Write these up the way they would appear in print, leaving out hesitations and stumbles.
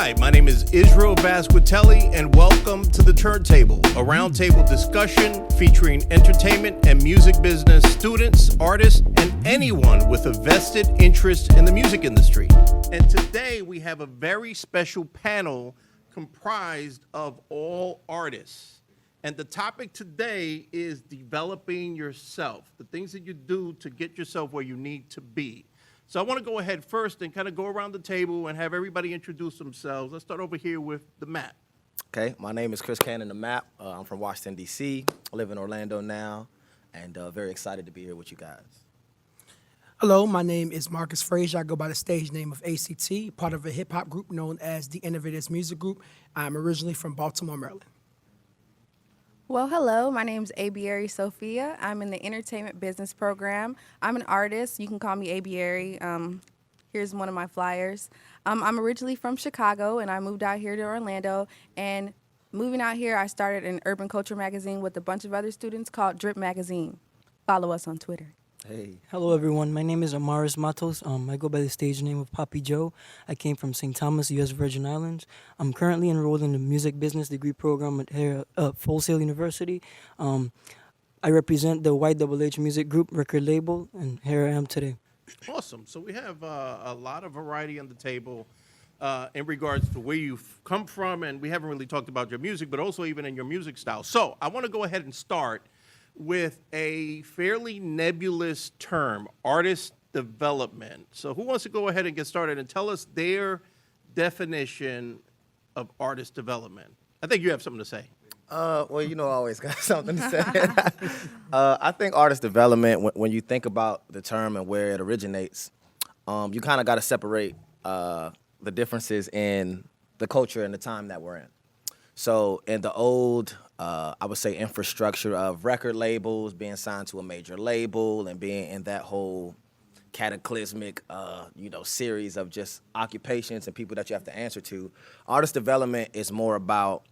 Hi, my name is Israel Vasquetelle, and welcome to the Turntable, a roundtable discussion featuring entertainment and music business students, artists, and anyone with a vested interest in the music industry. And today we have a very special panel comprised of all artists. And the topic today is developing yourself, the things that you do to get yourself where you need to be. So I want to go ahead first and kind of go around the table and have everybody introduce themselves. Let's start over here with the map. Okay, my name is Kristian the Map. I'm from Washington, D.C. I live in Orlando now, and very excited to be here with you guys. Hello, my name is Marcus Fraser. I go by the stage name of ACT, part of a hip-hop group known as the Innovators Music Group. I'm originally from Baltimore, Maryland. Well, hello, my name is Ebiere Sofiyea. I'm in the entertainment business program. I'm an artist. You can call me Ebiere. Here's one of my flyers. I'm originally from Chicago, and I moved out here to Orlando. And moving out here, I started an urban culture magazine with a bunch of other students called Drip Magazine. Follow us on Twitter. Hey. Hello, everyone. My name is Amauris Matos. I go by the stage name of Poppy Joe. I came from St. Thomas, U.S. Virgin Islands. I'm currently enrolled in the music business degree program at Full Sail University. I represent the YHH Music Group record label, and here I am today. Awesome. So we have a lot of variety on the table in regards to where you've come from, and we haven't really talked about your music, but also even in your music style. So I want to go ahead and start with a fairly nebulous term, artist development. So who wants to go ahead and get started and tell us their definition of artist development? I think you have something to say. Well, you know, I always got something to say. I think artist development, when you think about the term and where it originates, you kind of got to separate the differences in the culture and the time that we're in. So in the old, I would say, infrastructure of record labels, being signed to a major label and being in that whole cataclysmic, series of just occupations and people that you have to answer to, artist development is more about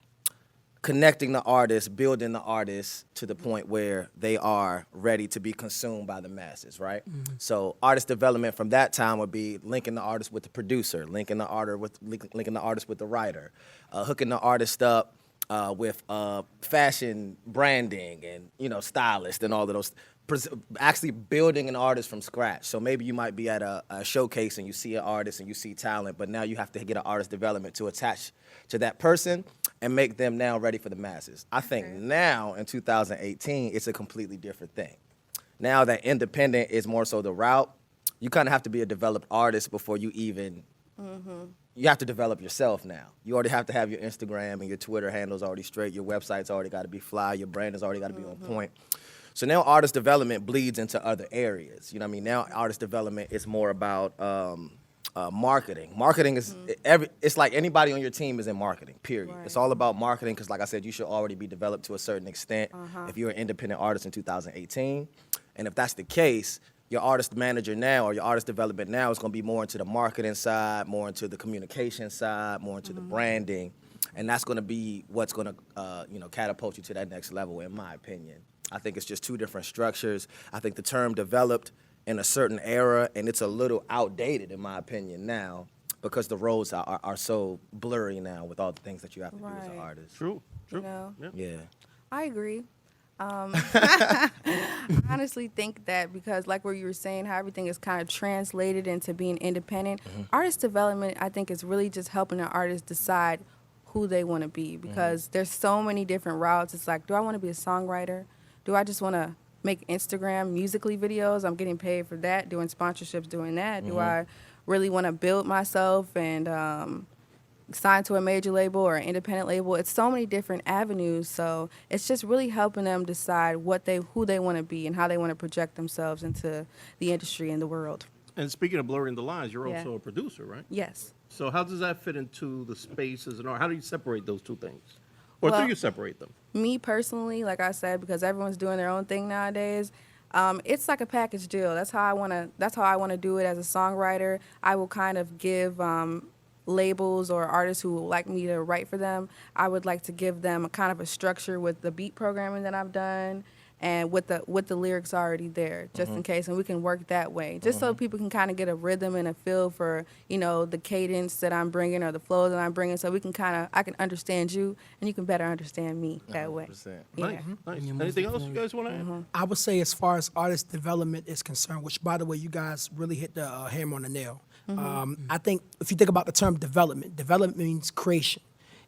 connecting the artist, building the artist to the point where they are ready to be consumed by the masses, right? Mm-hmm. So artist development from that time would be linking the artist with the producer, linking the artist with the writer, hooking the artist up with fashion branding and stylist and all of those. Actually building an artist from scratch. So maybe you might be at a showcase and you see an artist and you see talent, but now you have to get an artist development to attach to that person and make them now ready for the masses. I think now in 2018, it's a completely different thing. Now that independent is more so the route, you kind of have to be a developed artist before you even, you have to develop yourself now. You already have to have your Instagram and your Twitter handles already straight, your website's already got to be fly, your brand has already got to be on point. So now artist development bleeds into other areas. You know what I mean? Now artist development is more about marketing. Marketing is, it's like anybody on your team is in marketing, period. Right. It's all about marketing because, like I said, you should already be developed to a certain extent if you're an independent artist in 2018. And if that's the case, your artist manager now or your artist development now is going to be more into the marketing side, more into the communication side, more into the branding. And that's going to be what's going to, catapult you to that next level, in my opinion. I think it's just two different structures. I think the term developed in a certain era, and it's a little outdated, in my opinion, now, because the roads are so blurry now with all the things that you have to do as an artist. True. Yeah. I agree. I honestly think that because, like what you were saying, how everything is kind of translated into being independent, artist development, I think, is really just helping an artist decide who they want to be, because there's so many different routes. It's like, do I want to be a songwriter? Do I just want to make Instagram musically videos? I'm getting paid for that, doing sponsorships, doing that. Do I really want to build myself and sign to a major label or an independent label? It's so many different avenues. So it's just really helping them decide who they want to be and how they want to project themselves into the industry and the world. And speaking of blurring the lines, you're also a producer, right? Yes. So how does that fit into the spaces and how do you separate those two things? Or do you separate them? Me personally, like I said, because everyone's doing their own thing nowadays, it's like a package deal. That's how I want to do it as a songwriter. I will kind of give labels or artists who would like me to write for them, I would like to give them a kind of a structure with the beat programming that I've done and with the lyrics already there, just in case, and we can work that way, just so people can kind of get a rhythm and a feel for, you know, the cadence that I'm bringing or the flow that I'm bringing, so we can I can understand you and you can better understand me that way. 100%. Yeah. Nice. Anything else you guys want to add? I would say as far as artist development is concerned, which by the way, you guys really hit the hammer on the nail. I think if you think about the term development means creation.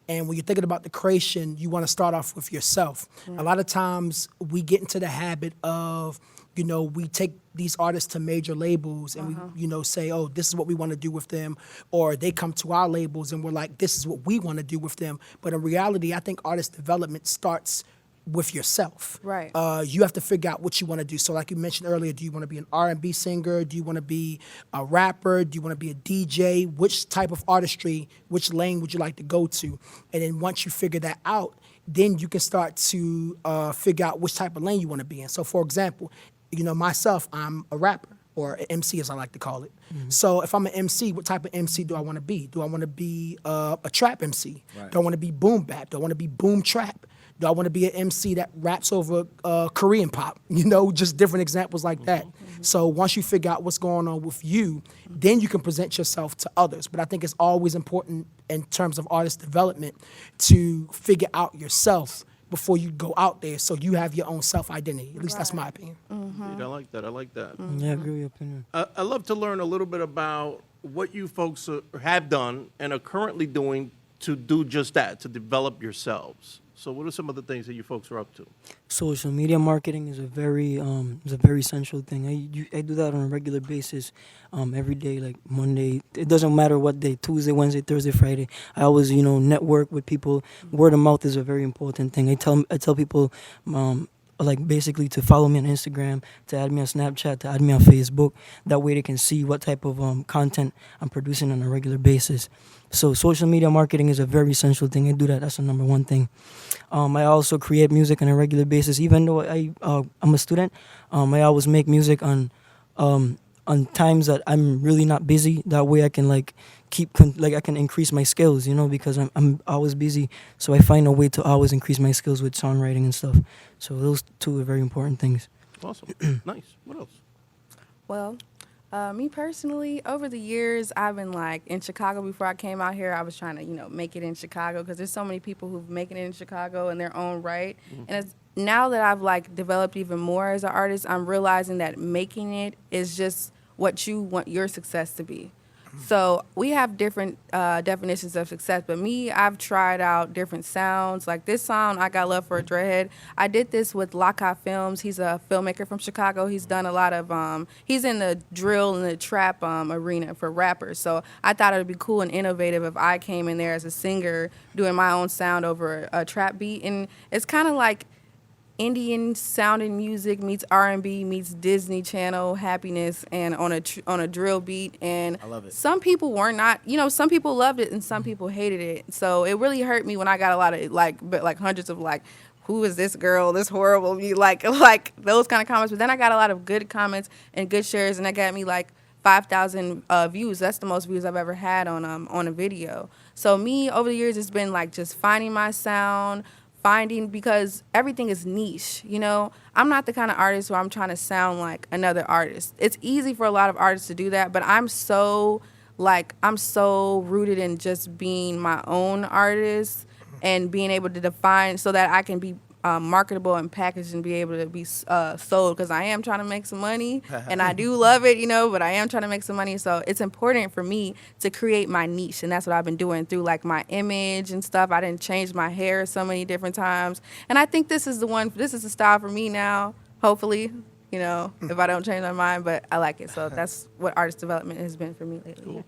And when you're thinking about the creation, you want to start off with yourself. A lot of times we get into the habit of, you know, we take these artists to major labels and we, you know, say, oh, this is what we want to do with them. Or they come to our labels and we're like, this is what we want to do with them. But in reality, I think artist development starts with yourself. Right. You have to figure out what you want to do. So like you mentioned earlier, do you want to be an R&B singer? Do you want to be a rapper? Do you want to be a DJ? Which type of artistry, which lane would you like to go to? And then once you figure that out, then you can start to figure out which type of lane you want to be in. So for example, you know, myself, I'm a rapper, or an MC as I like to call it. So if I'm an MC, what type of MC do I want to be? Do I want to be a trap MC? Right. Do I want to be boom bap? Do I want to be boom trap? Do I want to be an MC that raps over Korean pop? You know, just different examples like that. So once you figure out what's going on with you, then you can present yourself to others. But I think it's always important in terms of artist development to figure out yourself before you go out there, so you have your own self-identity. At least that's my opinion. I like that. I like that. Yeah, I agree with your opinion. I'd love to learn a little bit about what you folks have done and are currently doing to do just that, to develop yourselves. So what are some of the things that you folks are up to? Social media marketing is a very essential thing. I do that on a regular basis, every day, like Monday. It doesn't matter what day, Tuesday, Wednesday, Thursday, Friday. I always, you know, network with people. Word of mouth is a very important thing. I tell people, like basically to follow me on Instagram, to add me on Snapchat, to add me on Facebook. That way they can see what type of content I'm producing on a regular basis. So social media marketing is a very essential thing. I do that. That's the number one thing. I also create music on a regular basis. Even though I'm a student, I always make music on times that I'm really not busy. That way I can like I can increase my skills, you know, because I'm always busy. So I find a way to always increase my skills with songwriting and stuff. So those two are very important things. Awesome. Nice. What else? Well, me personally, over the years, I've been like in Chicago. Before I came out here, I was trying to, you know, make it in Chicago because there's so many people who've making it in Chicago in their own right. And now that I've like developed even more as an artist, I'm realizing that making it is just what you want your success to be. So we have different definitions of success, but me, I've tried out different sounds. Like this song, I Got Love for a Dreadhead. I did this with Laka Films. He's a filmmaker from Chicago. He's done a lot of, he's in the drill and the trap arena for rappers. So I thought it would be cool and innovative if I came in there as a singer doing my own sound over a trap beat. And it's kind of like Indian sounding music meets R&B meets Disney Channel happiness and on a drill beat. And I love it. some people were not, you know, some people loved it and some people hated it. So it really hurt me when I got a lot of like hundreds of like, who is this girl? This horrible, like those kind of comments. But then I got a lot of good comments and good shares, and that got me like 5,000 views. That's the most views I've ever had on a video. So me over the years, it's been like just finding my sound. Because everything is niche, you know? I'm not the kind of artist where I'm trying to sound like another artist. It's easy for a lot of artists to do that, but I'm so rooted in just being my own artist and being able to define so that I can be marketable and packaged and be able to be sold, because I am trying to make some money and I do love it, you know, but I am trying to make some money. So it's important for me to create my niche, and that's what I've been doing through like my image and stuff. I didn't change my hair so many different times, and I think this is the style for me now, hopefully, you know, if I don't change my mind, but I like it. So that's what artist development has been for me lately. Cool.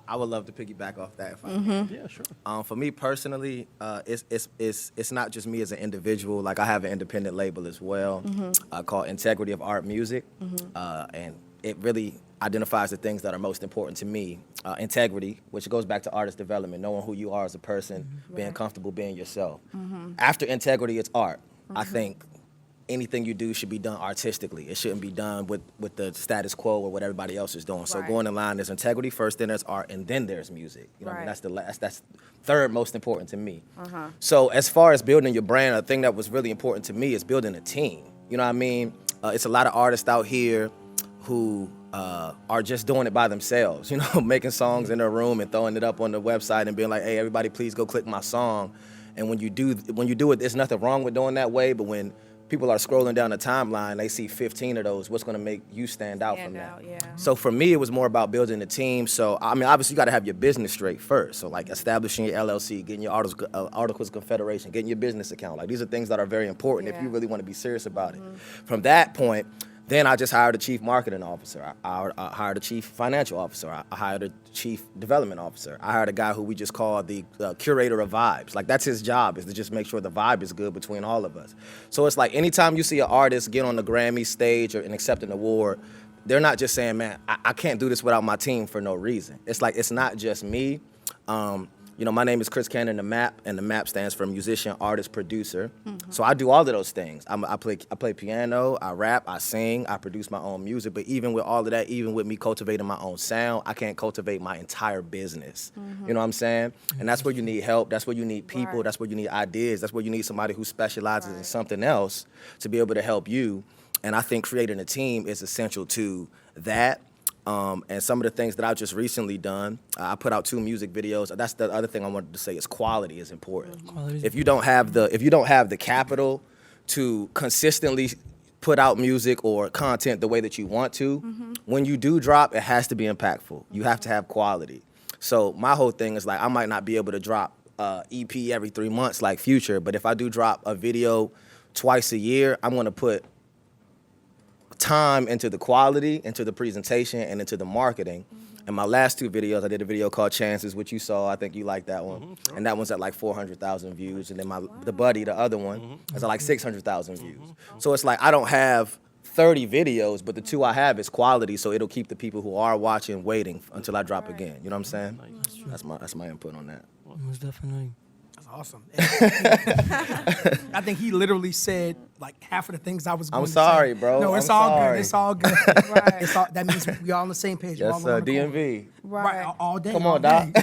I would love to piggyback off that if I can. Yeah, sure. For me personally, it's not just me as an individual. Like I have an independent label as well called Integrity of Art Music, and it really identifies the things that are most important to me. Integrity, which goes back to artist development, knowing who you are as a person, being comfortable being yourself. After integrity, it's art. I think anything you do should be done artistically. It shouldn't be done with the status quo or what everybody else is doing. So going in line, there's integrity first, then there's art, and then there's music. You know what I mean? That's third most important to me. So as far as building your brand, a thing that was really important to me is building a team. You know what I mean? It's a lot of artists out here who are just doing it by themselves, you know, making songs in their room and throwing it up on the website and being like, hey, everybody please go click my song. And when you do it, there's nothing wrong with doing that way, but when people are scrolling down the timeline, they see 15 of those, what's gonna make you stand out from that? Yeah. So for me, it was more about building a team. So, I mean, obviously you gotta have your business straight first. So like establishing your LLC, getting your Articles of Confederation, getting your business account. Like these are things that are very important if you really wanna be serious about it. From that point, then I just hired a chief marketing officer. I hired a chief financial officer. I hired a chief development officer. I hired a guy who we just call the curator of vibes. Like that's his job, is to just make sure the vibe is good between all of us. So it's like anytime you see an artist get on the Grammy stage and accept an award, they're not just saying, man, I can't do this without my team for no reason. It's like, it's not just me. You know, my name is Chris Cannon, the MAP, and the MAP stands for musician, artist, producer. So I do all of those things. I play piano, I rap, I sing, I produce my own music. But even with all of that, even with me cultivating my own sound, I can't cultivate my entire business. You know what I'm saying? And that's where you need help. That's where you need people. That's where you need ideas. That's where you need somebody who specializes in something else to be able to help you. And I think creating a team is essential to that. And some of the things that I've just recently done, I put out 2 music videos. That's the other thing I wanted to say is quality is important. If you don't have the capital to consistently put out music or content the way that you want to, when you do drop, it has to be impactful. You have to have quality. So my whole thing is like, I might not be able to drop EP every 3 months like Future, but if I do drop a video twice a year, I'm gonna put time into the quality, into the presentation, and into the marketing. And my last 2 videos, I did a video called Chances, which you saw. I think you liked that one. Sure. And that one's at like 400,000 views. And then the Buddy, the other one, is at like 600,000 views. So it's like I don't have 30 videos, but the 2 I have is quality, so it'll keep the people who are watching waiting until I drop again. You know what I'm saying? That's my input on that. Most definitely. Awesome. I think he literally said like half of the things I was going I'm to sorry, say. bro. No, it's I'm all sorry. good. It's all good. Right. That means we all on the same page. Yes, DMV. Right, all day. Come all on, Doc. day.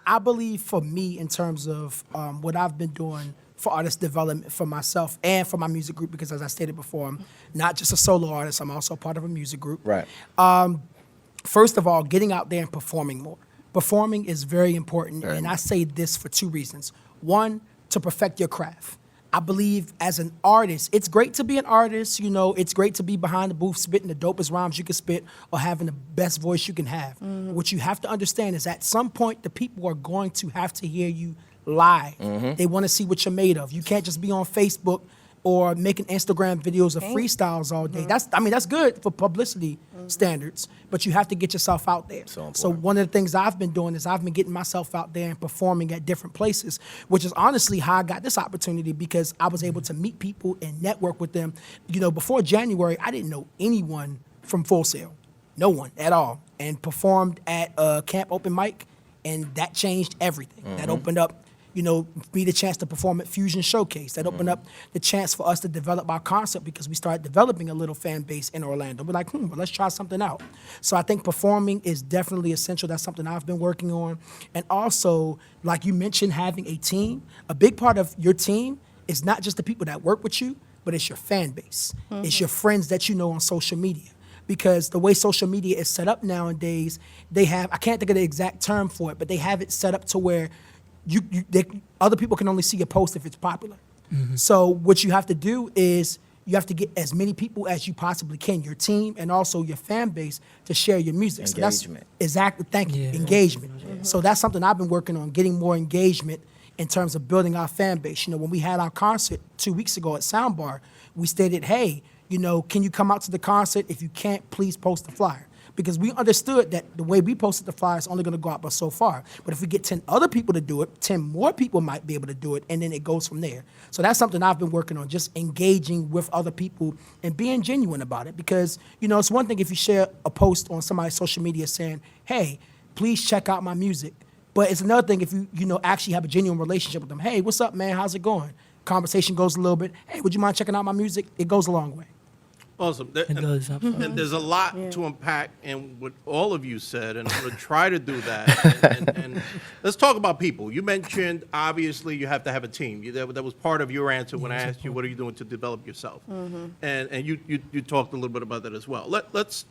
I believe for me, in terms of what I've been doing for artist development for myself and for my music group, because as I stated before, I'm not just a solo artist, I'm also part of a music group. Right. First of all, getting out there and performing more. Performing is very important, and I say this for 2 reasons. One, to perfect your craft. I believe as an artist, it's great to be an artist, you know, it's great to be behind the booth spitting the dopest rhymes you can spit or having the best voice you can have. What you have to understand is at some point, the people are going to have to hear you live. They want to see what you're made of. You can't just be on Facebook or making Instagram videos of freestyles all day. That's good for publicity standards, but you have to get yourself out there. So one of the things I've been doing is I've been getting myself out there and performing at different places, which is honestly how I got this opportunity, because I was able to meet people and network with them. You know, before January, I didn't know anyone from Full Sail, no one at all, and performed at a camp open mic, and that changed everything. That opened up, you know, me the chance to perform at Fusion Showcase. That opened up the chance for us to develop our concept, because we started developing a little fan base in Orlando. We're like, well, let's try something out. So I think performing is definitely essential. That's something I've been working on. And also, like you mentioned, having a team. A big part of your team is not just the people that work with you, but it's your fan base. It's your friends that you know on social media. Because the way social media is set up nowadays, they have, I can't think of the exact term for it, but they have it set up to where other people can only see your post if it's popular. So what you have to do is you have to get as many people as you possibly can, your team and also your fan base, to share your music. Engagement. Thank you, engagement. So that's something I've been working on, getting more engagement in terms of building our fan base. You know, when we had our concert 2 weeks ago at Soundbar, we stated, hey, you know, can you come out to the concert? If you can't, please post the flyer. Because we understood that the way we posted the flyer is only going to go out but so far. But if we get 10 other people to do it, 10 more people might be able to do it, and then it goes from there. So that's something I've been working on, just engaging with other people and being genuine about it. Because, you know, it's one thing if you share a post on somebody's social media saying, hey, please check out my music. But it's another thing if you know, actually have a genuine relationship with them. Hey, what's up, man? How's it going? Conversation goes a little bit. Hey, would you mind checking out my music? It goes a long way. Awesome. It does, absolutely. And there's a lot to unpack in what all of you said, and I'm going to try to do that. And let's talk about people. You mentioned, obviously, you have to have a team. That was part of your answer when I asked you, what are you doing to develop yourself? And you talked a little bit about that as well. Let's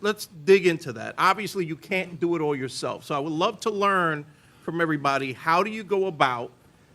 dig into that. Obviously, you can't do it all yourself. So I would love to learn from everybody, how do you go about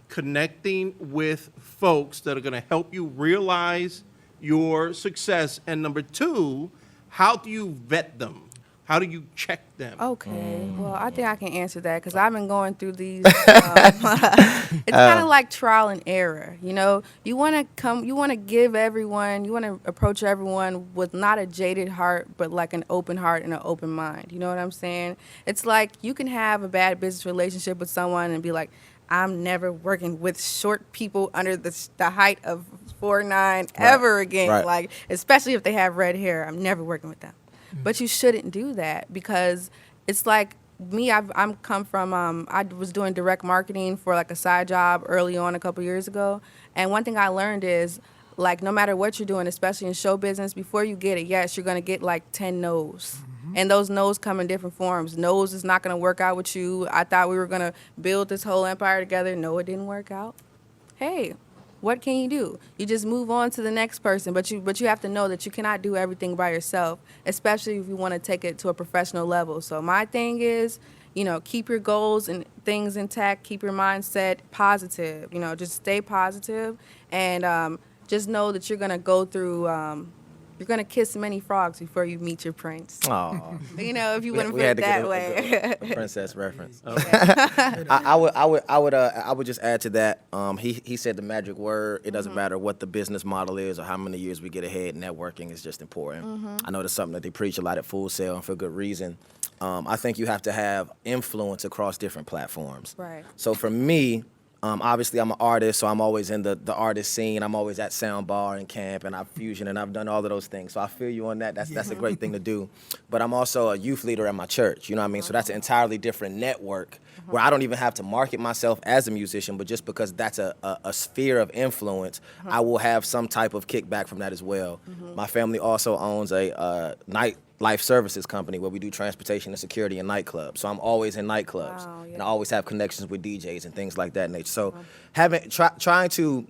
connecting with folks that are going to help you realize your success? And number two, how do you vet them? How do you check them? Okay, well, I think I can answer that because I've been going through these. It's kind of like trial and error. You know, you want to give everyone, you want to approach everyone with not a jaded heart, but like an open heart and an open mind. You know what I'm saying? It's like you can have a bad business relationship with someone and be like, I'm never working with short people under the height of 4'9" ever again. Right. Like, especially if they have red hair, I'm never working with them. But you shouldn't do that because it's like me. I'm come from. I was doing direct marketing for like a side job early on a couple years ago, and one thing I learned is like no matter what you're doing, especially in show business, before you get a yes, you're gonna get like 10 no's. And those no's come in different forms. No's is not going to work out with you. I thought we were going to build this whole empire together. No, it didn't work out. Hey, what can you do? You just move on to the next person. But you have to know that you cannot do everything by yourself, especially if you want to take it to a professional level. So my thing is, you know, keep your goals and things intact. Keep your mindset positive. You know, just stay positive and just know that you're going to go through you're going to kiss many frogs before you meet your prince. Aw. You know, if you wouldn't We put had it to that get way. a princess reference. I would just add to that. He said the magic word. It doesn't matter what the business model is or how many years we get ahead. Networking is just important. I know that's something that they preach a lot at Full Sail and for good reason. I think you have to have influence across different platforms. Right. So for me, obviously I'm an artist, so I'm always in the artist scene. I'm always at Sound Bar and Camp and I've Fusion and I've done all of those things. So I feel you on that. That's a great thing to do. But I'm also a youth leader at my church, you know what I mean? So that's an entirely different network where I don't even have to market myself as a musician, but just because that's a sphere of influence, I will have some type of kickback from that as well. My family also owns a nightlife services company where we do transportation and security in nightclubs. So I'm always in nightclubs. Wow, yeah. And I always have connections with DJs and things like that nature. So trying to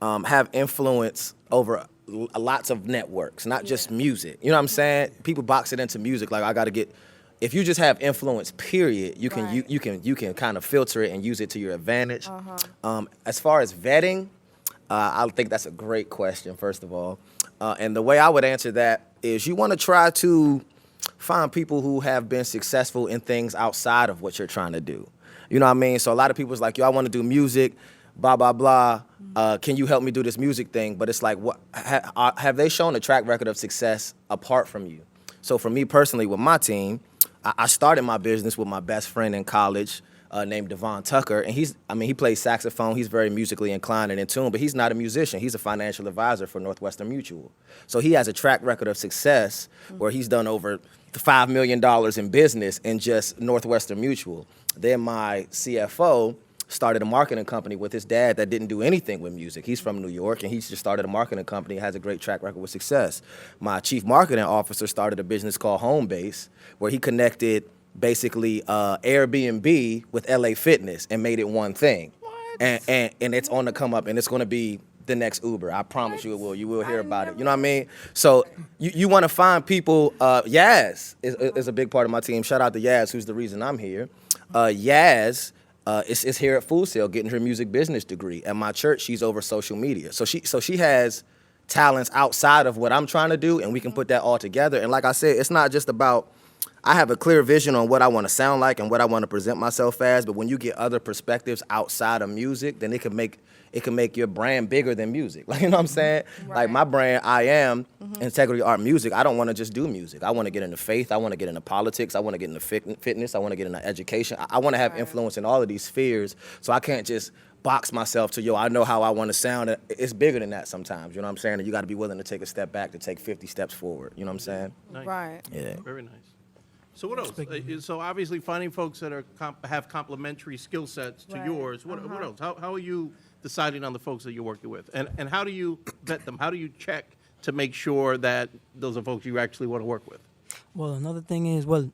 have influence over lots of networks, not just music. You know what I'm saying? People box it into music like I got to get. If you just have influence, period, you can kind of filter it and use it to your advantage. As far as vetting, I think that's a great question. First of all, and the way I would answer that is you want to try to find people who have been successful in things outside of what you're trying to do. You know what I mean? So a lot of people's like, yo, I want to do music, blah, blah, blah. Can you help me do this music thing? But it's like, what have they shown a track record of success apart from you? So for me personally, with my team, I started my business with my best friend in college named Devon Tucker. And he plays saxophone. He's very musically inclined and in tune, but he's not a musician. He's a financial advisor for Northwestern Mutual. So he has a track record of success where he's done over $5 million in business in just Northwestern Mutual. Then my CFO started a marketing company with his dad that didn't do anything with music. He's from New York, and he's just started a marketing company, has a great track record with success. My chief marketing officer started a business called Homebase, where he connected basically Airbnb with LA Fitness and made it one thing. And it's on the come up, and it's going to be the next Uber. I promise you it will. You will hear about it. You know what I mean? So you want to find people. Yaz is a big part of my team. Shout out to Yaz, who's the reason I'm here. Yaz is here at Full Sail getting her music business degree. At my church, she's over social media. So she has talents outside of what I'm trying to do, and we can put that all together. And like I said, it's not just about, I have a clear vision on what I want to sound like and what I want to present myself as, but when you get other perspectives outside of music, then it can make your brand bigger than music. Like, you know what I'm saying? Right. Like my brand, I am Integrity Art Music. I don't want to just do music. I want to get into faith. I want to get into politics. I want to get into fitness. I want to get into education. I want to have influence in all of these spheres, so I can't just box myself to, I know how I want to sound. It's bigger than that sometimes, you know what I'm saying? And you got to be willing to take a step back to take 50 steps forward, you know what I'm saying? Nice. Right. Yeah. Very nice. So what else? So obviously finding folks that are have complementary skill sets to Right. yours. What else? How are you deciding on the folks that you're working with? And how do you vet them? How do you check to make sure that those are folks you actually want to work with? Well, another thing is, with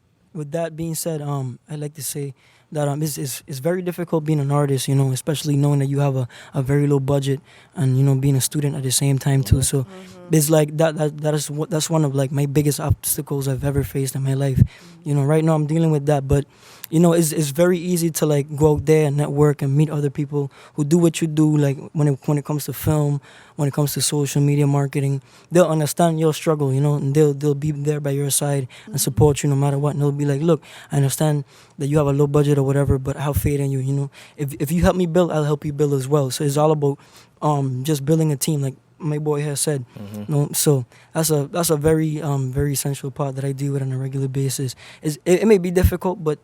that being said, I'd like to say that it's very difficult being an artist, especially knowing that you have a very low budget and, being a student at the same time too. So it's like that's one of like my biggest obstacles I've ever faced in my life. Right now I'm dealing with that, but it's very easy to like go out there and network and meet other people who do what you do. Like when it comes to film, when it comes to social media marketing, they'll understand your struggle, and they'll be there by your side and support you no matter what. And they'll be like, look, I understand that you have a low budget or whatever, but I have faith in you. If you help me build, I'll help you build as well. So it's all about just building a team, like my boy has said. So that's a very very essential part that I deal with on a regular basis. It may be difficult, but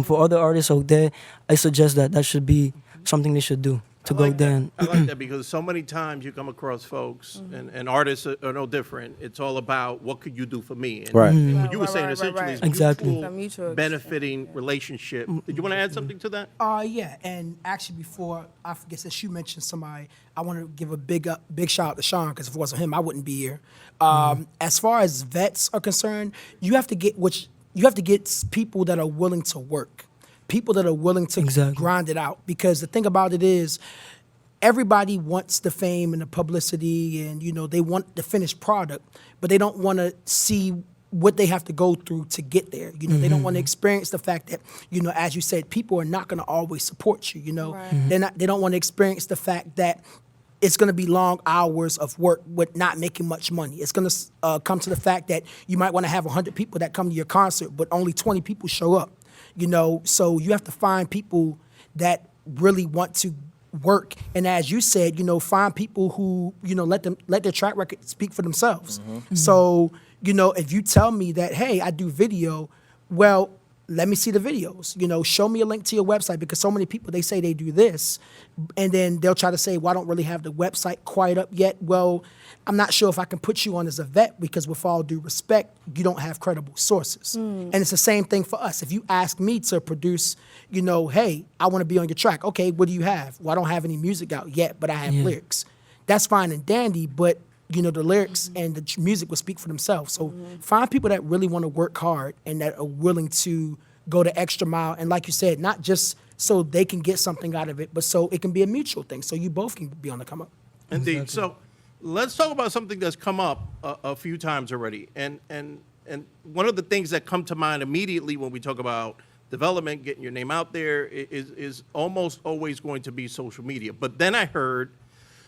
for other artists out there, I suggest that should be something they should do. To go down. I like that because so many times you come across folks and artists are no different. It's all about what could you do for me. And Right. what you were saying essentially is Exactly. mutual A mutual benefiting relationship. Did you want to add something to that? Yeah, and actually before I forget, since you mentioned somebody, I want to give a big shout out to Shaun, because if it wasn't him, I wouldn't be here. As far as vets are concerned, you have to get people that are willing to work. People that are willing to grind it out, because the thing about it is everybody wants the fame and the publicity and they want the finished product, but they don't want to see what they have to go through to get there. They don't want to experience the fact that as you said, people are not going to always support you. They don't want to experience the fact that it's going to be long hours of work with not making much money. It's going to come to the fact that you might want to have 100 people that come to your concert, but only 20 people show up. So you have to find people that really want to work, and as you said, find people who let their track record speak for themselves. So if you tell me that, hey, I do video, well, let me see the videos. Show me a link to your website, because so many people, they say they do this, and then they'll try to say, well, I don't really have the website quite up yet. Well, I'm not sure if I can put you on as a vet, because with all due respect, you don't have credible sources. And it's the same thing for us. If you ask me to produce, hey, I want to be on your track. Okay, what do you have? Well, I don't have any music out yet, but I have lyrics. That's fine and dandy, but the lyrics and the music will speak for themselves. So find people that really want to work hard and that are willing to go the extra mile. And like you said, not just so they can get something out of it, but so it can be a mutual thing. So you both can be on the come up. Indeed. So let's talk about something that's come up a few times already. And one of the things that come to mind immediately when we talk about development, getting your name out there, is almost always going to be social media. But then I heard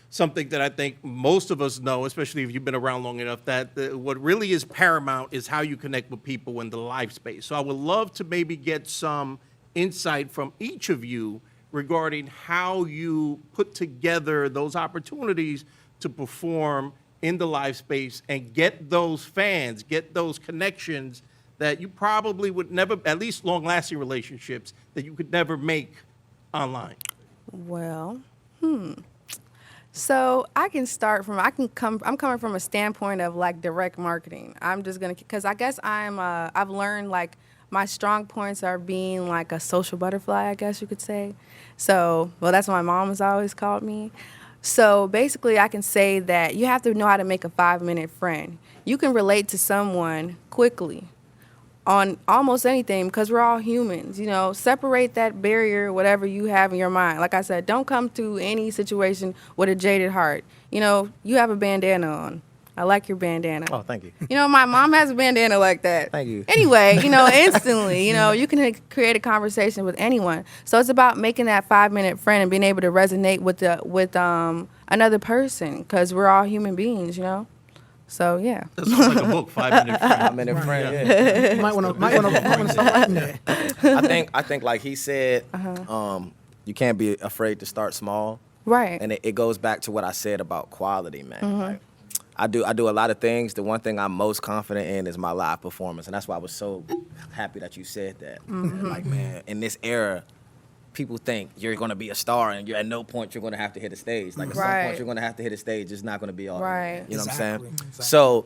something that I think most of us know, especially if you've been around long enough, that what really is paramount is how you connect with people in the live space. So I would love to maybe get some insight from each of you regarding how you put together those opportunities to perform in the live space and get those fans, get those connections that you probably would never, at least long-lasting relationships, that you could never make online. Well, So I can start from, I'm coming from a standpoint of like direct marketing. I'm just gonna, cause I guess I've learned like my strong points are being like a social butterfly, I guess you could say. So, well, that's what my mom has always called me. So basically I can say that you have to know how to make a 5-minute friend. You can relate to someone quickly on almost anything, because we're all humans, separate that barrier, whatever you have in your mind. Like I said, don't come to any situation with a jaded heart. You have a bandana on. I like your bandana. Oh, thank you. My mom has a bandana like that. Thank you. Anyway, instantly, you can create a conversation with anyone. So it's about making that 5-minute friend and being able to resonate with another person, because we're all human beings, So yeah. That sounds like a book, 5-minute friend. 5-minute friend. Yeah. You might want to start writing that. I think like he said, you can't be afraid to start small. Right. And it goes back to what I said about quality, man. Like, I do a lot of things. The one thing I'm most confident in is my live performance, and that's why I was so happy that you said that. And like, man, in this era, people think you're going to be a star, and at no point you're going to have to hit a stage. Like at some point you're going to have to hit a stage. It's not going to be all right. You know what I'm saying? Exactly. So,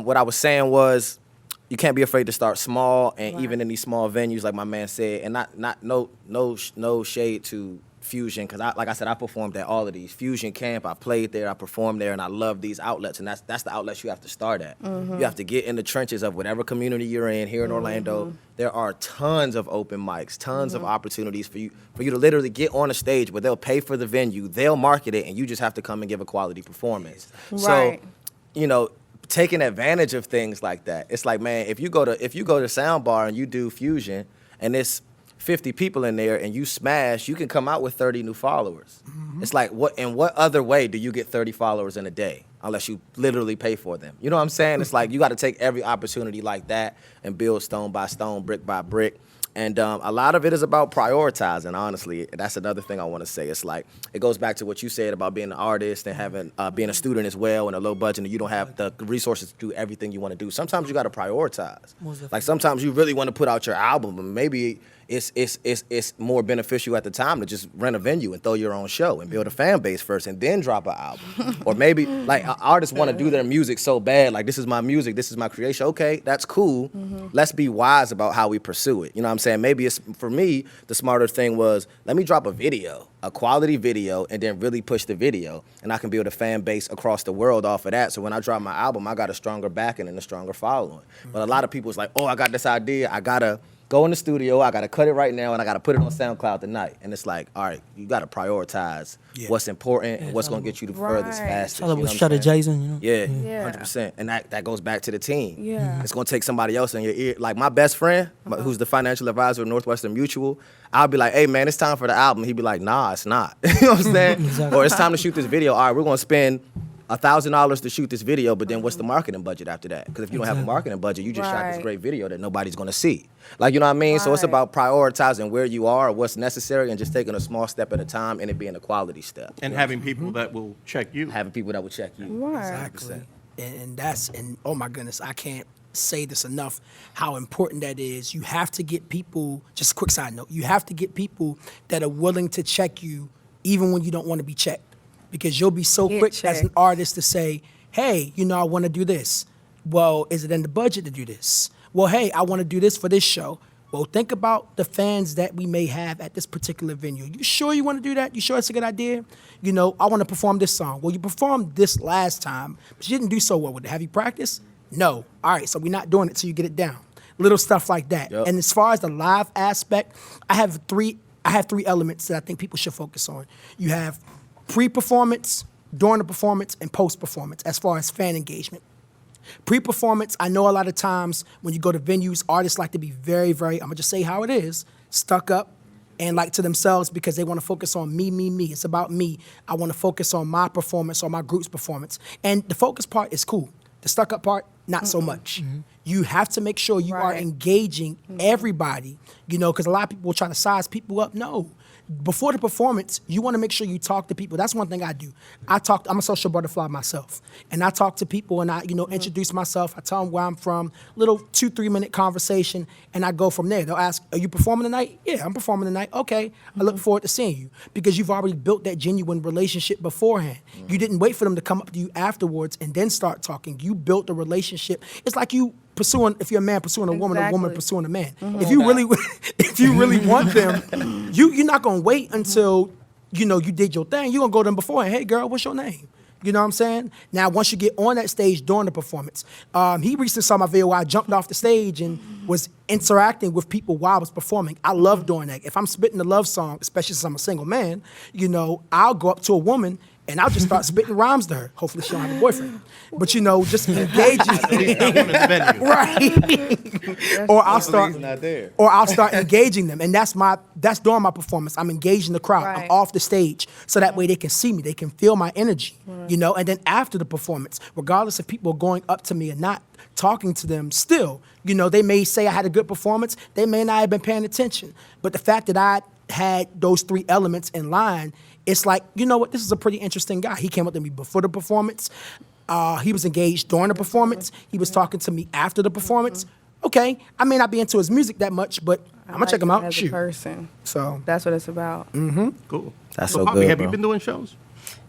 what I was saying was, you can't be afraid to start small, and even in these small venues, like my man said, and not no shade to Fusion, because like I said, I performed at all of these. Fusion Camp, I played there, I performed there, and I love these outlets, and that's the outlets you have to start at. You have to get in the trenches of whatever community you're in. Here in Orlando, there are tons of open mics, tons of opportunities for you to literally get on a stage where they'll pay for the venue, they'll market it, and you just have to come and give a quality performance. Right. So, taking advantage of things like that. It's like, man, if you go to Soundbar and you do Fusion, and it's 50 people in there and you smash, you can come out with 30 new followers. It's like, what other way do you get 30 followers in a day unless you literally pay for them? You know what I'm saying? It's like you got to take every opportunity like that and build stone by stone, brick by brick. And a lot of it is about prioritizing, honestly. That's another thing I want to say. It's like, it goes back to what you said about being an artist and having being a student as well and a low budget, and you don't have the resources to do everything you want to do. Sometimes you got to prioritize. Like sometimes you really want to put out your album, and maybe it's more beneficial at the time to just rent a venue and throw your own show and build a fan base first and then drop an album. Or maybe like artists want to do their music so bad, like this is my music, this is my creation. Okay, that's cool. Let's be wise about how we pursue it. You know what I'm saying? Maybe it's, for me, the smarter thing was, let me drop a video, a quality video, and then really push the video. And I can build a fan base across the world off of that. So when I drop my album, I got a stronger backing and a stronger following. But a lot of people is like, oh, I got this idea, I gotta go in the studio, I gotta cut it right now, and I gotta put it on SoundCloud tonight. And it's like, all right, you gotta prioritize what's important and what's gonna get you the furthest, fastest. It's all about strategizing, Yeah, 100%. And that goes back to the team. Yeah. It's gonna take somebody else in your ear. Like my best friend, who's the financial advisor of Northwestern Mutual, I'll be like, hey man, it's time for the album. He'd be like, nah, it's not. You know what I'm saying? Exactly. Or it's time to shoot this video. All right, we're gonna spend $1,000 to shoot this video, but then what's the marketing budget after that? Because if you don't have a marketing budget, you just shot this great video that nobody's gonna see. Like, you know what I mean? So it's about prioritizing where you are, what's necessary, and just taking a small step at a time, and it being a quality step. And having people that will check you. Having people that will check you. Exactly. And oh my goodness, I can't say this enough, how important that is. You have to get people, just a quick side note, you have to get people that are willing to check you even when you don't want to be checked. Because you'll be so quick as an artist to say, hey, I want to do this. Well, is it in the budget to do this? Well, hey, I want to do this for this show. Well, think about the fans that we may have at this particular venue. You sure you want to do that? You sure it's a good idea? I want to perform this song. Well, you performed this last time, but you didn't do so well with it. Have you practiced? No. All right, so we're not doing it till you get it down. Little stuff like that. Yep. And as far as the live aspect, I have three elements that I think people should focus on. You have pre-performance, during the performance, and post-performance as far as fan engagement. Pre-performance, I know a lot of times when you go to venues, artists like to be very, very, I'm going to just say how it is, stuck up and like to themselves because they want to focus on me. It's about me. I want to focus on my performance or my group's performance. And the focus part is cool. The stuck up part, not so much. You have to make sure you are engaging everybody, because a lot of people will try to size people up. No. Before the performance, you want to make sure you talk to people. That's one thing I do. I'm a social butterfly myself. And I talk to people and I, introduce myself. I tell them where I'm from, little 2-3 minute conversation, and I go from there. They'll ask, are you performing tonight? Yeah, I'm performing tonight. Okay, I look forward to seeing you. Because you've already built that genuine relationship beforehand. You didn't wait for them to come up to you afterwards and then start talking. You built a relationship. It's like you pursuing, if you're a man pursuing a woman, a woman pursuing a man. If you really want them, you're not gonna wait until you did your thing. You're gonna go to them before and, hey girl, what's your name? You know what I'm saying? Now, once you get on that stage during the performance, he recently saw my video where I jumped off the stage and was interacting with people while I was performing. I love doing that. If I'm spitting a love song, especially since I'm a single man, I'll go up to a woman and I'll just start spitting rhymes to her. Hopefully she don't have a boyfriend. But just engaging. Right. Or I'll start engaging them. And that's during my performance. I'm engaging the crowd. Right. I'm off the stage. So that way they can see me. They can feel my energy. Right. And then after the performance, regardless if people are going up to me or not, talking to them still, they may say I had a good performance. They may not have been paying attention. But the fact that I had those 3 elements in line, it's like, what, this is a pretty interesting guy. He came up to me before the performance. He was engaged during the performance. He was talking to me after the performance. Okay, I may not be into his music that much, but I'm going to check him out. As a person. So that's what it's about. Cool. That's so Poppy, good, have bro. you been doing shows?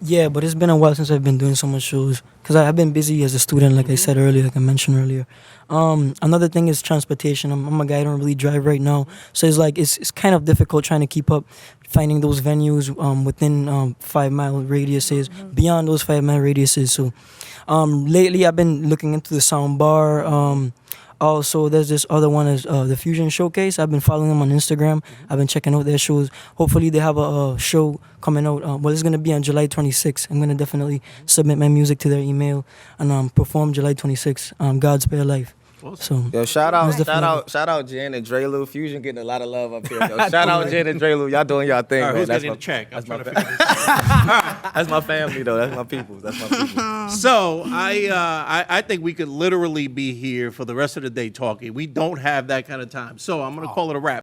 Yeah, but it's been a while since I've been doing so much shows because I've been busy as a student, like I said earlier, like I mentioned earlier. Another thing is transportation. I'm a guy, I don't really drive right now, so it's like it's kind of difficult trying to keep up, finding those venues within 5 mile radiuses, beyond those 5 mile radiuses. So lately I've been looking into the sound bar. Also, there's this other one is the Fusion Showcase. I've been following them on Instagram. I've been checking out their shows. Hopefully, they have a show coming out. Well, it's going to be on July 26th. I'm going to definitely submit my music to their email and perform July 26th. God's Spare Life. So, Yo, shout out Jen and Drelu. Fusion getting a lot of love up here. Yo, shout out Jen and Drelu. Y'all doing y'all thing. All right, Man. who's That's getting my a check? I'm that's trying my to figure this out. That's my family though. That's my people. That's my people. So I think we could literally be here for the rest of the day talking. We don't have that kind of time. So I'm going to call it a wrap.